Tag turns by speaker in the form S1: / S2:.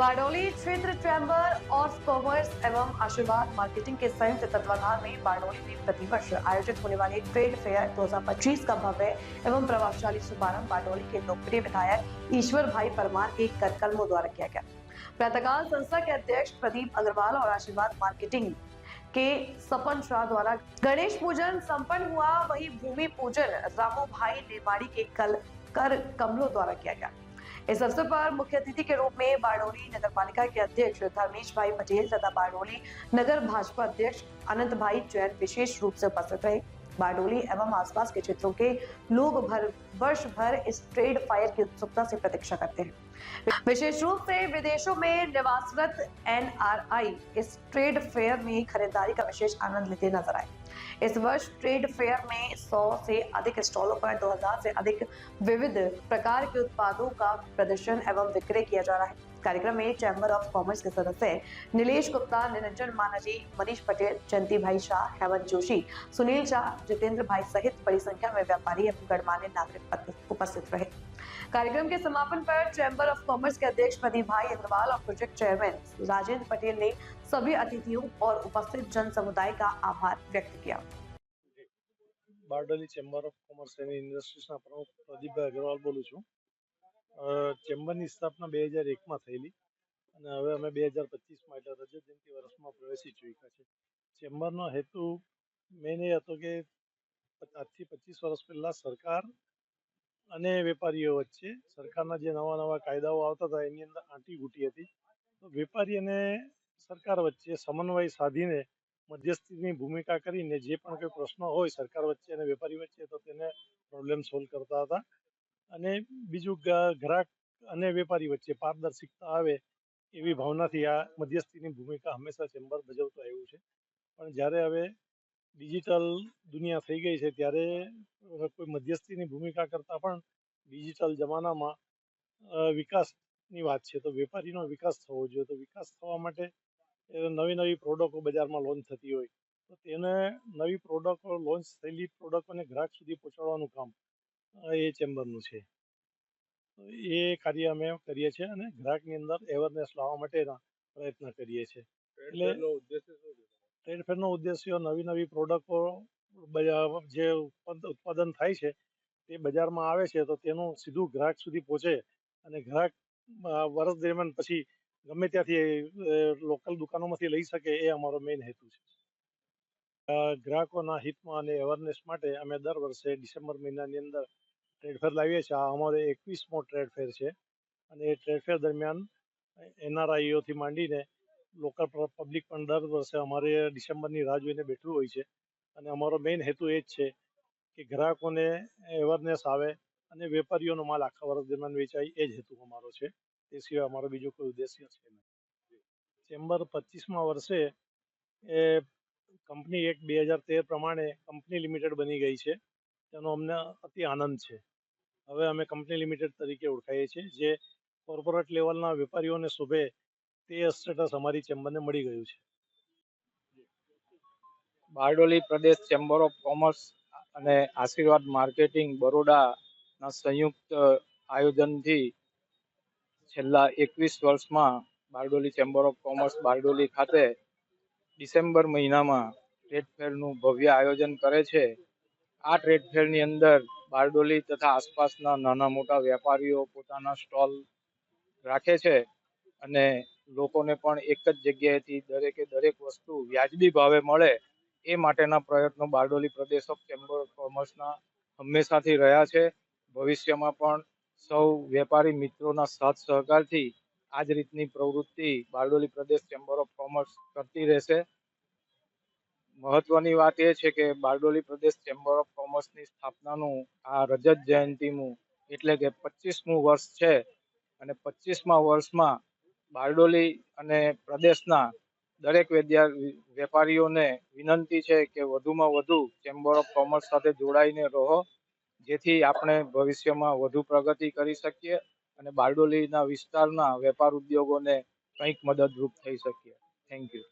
S1: बारडोली क्षेत्र chamber of commerce एवं आशीर्वाद मार्केटिंग के संयुक्त तत्वाधान में बारडोली में प्रतिवर्ष आयोजित होने वाले ट्रेड फेयर 2025 का भव्य एवं प्रभावशाली शुभारंभ बारडोली के लोकप्रिय विधायक ईश्वर भाई परमार के करकलमों द्वारा किया गया। प्रातःकाल संस्था के अध्यक्ष प्रदीप अग्रवाल और आशीर्वाद मार्केटिंग के सपन शाह द्वारा गणेश पूजन संपन्न हुआ। वही भूमि पूजन रामू भाई नेवाड़ी के कर कमलों द्वारा किया गया। इस अवसर पर मुख्य अतिथि के रूप में बारडोली नगर पालिका के अध्यक्ष धर्मेश भाई पटेल तथा बारडोली नगर भाजपा अध्यक्ष अनंत भाई जैन विशेष रूप से उपस्थित रहे। बारडोली एवं आसपास के क्षेत्रों के लोग वर्ष भर इस ट्रेड फायर की उत्सुकता से प्रतीक्षा करते हैं। विशेष रूप से विदेशों में निवासरत NRI इस ट्रेड फेयर में खरीदारी का विशेष आनंद लेते नजर आए। इस वर्ष ट्रेड फेयर में 100 से अधिक स्टॉलों पर 2000 से अधिक विविध प्रकार के उत्पादों का प्रदर्शन एवं विक्रय किया जा रहा है। कार्यक्रम में चैम्बर ऑफ कॉमर्स के सदस्य नीलेश गुप्ता, निरंजन मानाजी, मनीष पटेल, जयंती भाई शाह, हेमंत जोशी, सुनील शाह, जितेंद्र भाई सहित बड़ी संख्या में व्यापारी एवं गणमान्य नागरिक उपस्थित रहे। कार्यक्रम के समापन पर चैम्बर ऑफ कॉमर्स के अध्यक्ष प्रदीप भाई अग्रवाल और प्रोजेक्ट चेयरमैन राजेंद्र पटेल ने सभी अतिथियों और उपस्थित जन समुदाय का आभार व्यक्त किया।
S2: Bardoli chamber of commerce and industries प्रमुख प्रदीप भाई अग्रवाल बोलू छूँ। चेम्बरनी स्थापना 2001 में थयेली અને હવે અમે 2025 એટલે રજત જયંતિ વર્ષમાં પ્રવેશી ચૂક્યા છે। ચેમ્બરનો હેતુ મેઇન એ હતો કે આજથી 25 વર્ષ પહેલા સરકાર અને વેપારીઓ વચ્ચે સરકારના જે નવા નવા કાયદાઓ આવતા હતા એની અંદર આંટીઘૂંટી હતી। તો વેપારી અને સરકાર વચ્ચે સમન્વય સાધીને મધ્યસ્થીની ભૂમિકા કરીને જે પણ કોઈ પ્રશ્નો હોય સરકાર વચ્ચે અને વેપારી વચ્ચે તો તેને પ્રોબ્લેમ સોલ્વ કરતા હતા। અને બીજું ગ્રાહક અને વેપારી વચ્ચે પારદર્શિકતા આવે એવી ભાવનાથી આ મધ્યસ્થીની ભૂમિકા હંમેશા ચેમ્બર ભજવતું આવ્યું છે। પણ જ્યારે હવે ડિજિટલ દુનિયા થઈ ગઈ છે ત્યારે કોઈ મધ્યસ્થીની ભૂમિકા કરતાં પણ ડિજિટલ જમાનામાં વિકાસની વાત છે તો વેપારીનો વિકાસ થવો જોઈએ। તો વિકાસ થવા માટે નવી નવી પ્રોડક્ટો બજારમાં લોન્ચ થતી હોય તો તેને નવી પ્રોડક્ટો લોન્ચ થયેલી પ્રોડક્ટોને ગ્રાહક સુધી પહોંચાડવાનું કામ એ ચેમ્બરનું છે। તો એ કાર્ય અમે કરીએ છીએ અને ગ્રાહકની અંદર અવેરનેસ લાવવા માટેના પ્રયત્ન કરીએ છીએ। એટલે ટ્રેડ ફેરનો ઉદ્દેશ્ય નવી નવી પ્રોડક્ટો જે ઉત્પાદન થાય છે તે બજારમાં આવે છે તો તેનું સીધું ગ્રાહક સુધી પહોંચે અને ગ્રાહક વર્ષ દરમિયાન પછી ગમે ત્યાંથી લોકલ દુકાનોમાંથી લઈ શકે એ અમારો મેઇન હેતુ છે। ગ્રાહકોના હિતમાં અને અવેરનેસ માટે અમે દર વર્ષે ડિસેમ્બર મહિનાની અંદર ટ્રેડ ફેર લાવીએ છીએ। આ અમારો 21મો ટ્રેડ ફેર છે અને એ ટ્રેડ ફેર દરમિયાન NRIઓથી માંડીને લોકલ પબ્લિક પણ દર વર્ષે અમારે ડિસેમ્બરની રાહ જોઈને બેઠું હોય છે અને અમારો મેઇન હેતુ એ જ છે કે ગ્રાહકોને અવેરનેસ આવે અને વેપારીઓનો માલ આખા વર્ષ દરમિયાન વેચાય એ જ હેતુ અમારો છે। તે સિવાય અમારો બીજો કોઈ ઉદ્દેશ્ય છે નહીં। ચેમ્બર 25મા વર્ષે એ કંપની એક્ટ 2013 પ્રમાણે કંપની લિમિટેડ બની ગઈ છે તેનો અમને અતિ આનંદ છે। હવે અમે કંપની લિમિટેડ તરીકે ઓળખાઈએ છીએ જે કોર્પોરેટ લેવલના વેપારીઓને શોભે તે સ્ટેટસ અમારી ચેમ્બરને મળી ગયું છે।
S3: બારડોલી પ્રદેશ ચેમ્બર ઓફ કોમર્સ અને આશીર્વાદ માર્કેટિંગ બરોડાના સંયુક્ત આયોજનથી છેલ્લા 21 વર્ષમાં Bardoli chamber of commerce Bardoli ખાતે ડિસેમ્બર મહિનામાં ટ્રેડ ફેરનું ભવ્ય આયોજન કરે છે। આ ટ્રેડ ફેરની અંદર બારડોલી તથા આસપાસના નાના મોટા વેપારીઓ પોતાના સ્ટોલ રાખે છે અને લોકોને પણ એક જ જગ્યાએથી દરેકે દરેક વસ્તુ વ્યાજબી ભાવે મળે એ માટેના પ્રયત્નો બારડોલી પ્રદેશ ઓફ ચેમ્બર ઓફ કોમર્સના હંમેશાથી રહ્યા છે। ભવિષ્યમાં પણ સૌ વેપારી મિત્રોના સાથ સહકારથી આ જ રીતની પ્રવૃત્તિ બારડોલી પ્રદેશ ચેમ્બર ઓફ કોમર્સ કરતી રહેશે। મહત્વની વાત એ છે કે બારડોલી પ્રદેશ ચેમ્બર ઓફ કોમર્સની સ્થાપનાનું આ રજત જયંતિનું એટલે કે 25મું વર્ષ છે અને 25મા વર્ષમાં બારડોલી અને પ્રદેશના દરેક વેપારીઓને વિનંતી છે કે વધુમાં વધુ ચેમ્બર ઓફ કોમર્સ સાથે જોડાઈને રહો જેથી આપણે ભવિષ્યમાં વધુ પ્રગતિ કરી શકીએ અને બારડોલીના વિસ્તારના વેપાર ઉદ્યોગોને કંઈક મદદરૂપ થઈ શકીએ। Thank you.